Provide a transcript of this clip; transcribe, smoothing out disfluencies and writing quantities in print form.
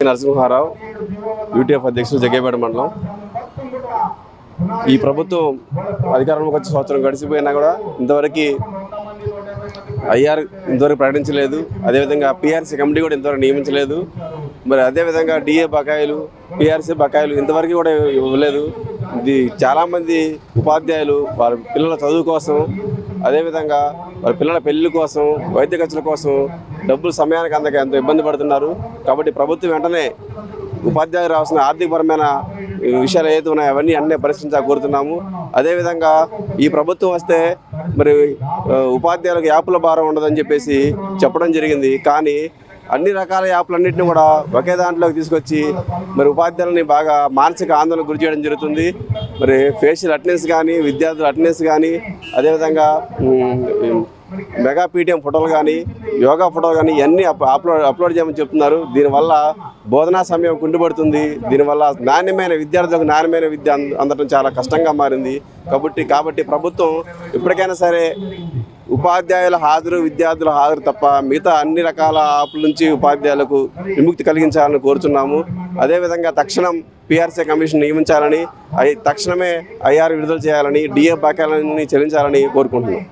Narasimha Rao UTF అధ్యక్షుడు జగ్గేపేట మండలం. ఈ ప్రభుత్వం అధికారంలోకి వచ్చే సంవత్సరం గడిచిపోయినా కూడా ఇంతవరకు ఇంతవరకు ప్రకటించలేదు. అదేవిధంగా పిఆర్సీ కమిటీ కూడా ఇంతవరకు నియమించలేదు. మరి అదేవిధంగా డిఏ బకాయిలు, పిఆర్సీ బకాయిలు ఇంతవరకు కూడా ఇవ్వలేదు. ఇది చాలామంది ఉపాధ్యాయులు వారి పిల్లల చదువు కోసం, అదేవిధంగా వారి పిల్లల పెళ్లి కోసం, వైద్య ఖర్చుల కోసం డబ్బులు సమయానికి అందక ఎంతో ఇబ్బంది పడుతున్నారు. కాబట్టి ప్రభుత్వం వెంటనే ఉపాధ్యాయులు రావాల్సిన ఆర్థికపరమైన విషయాలు ఏదైతే ఉన్నాయో అవన్నీ అన్నీ పరిశీలించాలని కోరుతున్నాము. అదేవిధంగా ఈ ప్రభుత్వం వస్తే మరి ఉపాధ్యాయులకు యాప్ల భారం ఉండదని చెప్పేసి చెప్పడం జరిగింది. కానీ అన్ని రకాల యాప్లన్నింటినీ కూడా ఒకే దాంట్లోకి తీసుకొచ్చి మరి ఉపాధ్యాయులని బాగా మానసిక ఆందోళనకు గురి చేయడం జరుగుతుంది. మరి ఫేషియల్ అటెండెన్స్ కానీ, విద్యార్థుల అటెండెన్స్ కానీ, అదేవిధంగా మెగా పీటీఎం ఫోటోలు కానీ, యోగా ఫోటోలు కానీ ఇవన్నీ అప్లోడ్ చేయమని చెప్తున్నారు. దీనివల్ల బోధనా సమయం కుంటుపడుతుంది. దీనివల్ల విద్యార్థులకు నాణ్యమైన విద్య అందడం చాలా కష్టంగా మారింది. కాబట్టి ప్రభుత్వం ఇప్పటికైనా సరే ఉపాధ్యాయుల హాజరు, విద్యార్థుల హాజరు తప్ప మిగతా అన్ని రకాల యాప్ల నుంచి ఉపాధ్యాయులకు విముక్తి కలిగించాలని కోరుతున్నాము. అదేవిధంగా తక్షణం పిఆర్సీ కమిషన్ నియమించాలని, తక్షణమే ఐఆర్ విడుదల చేయాలని, డిఏ బకాయిలని చెల్లించాలని కోరుకుంటున్నాం.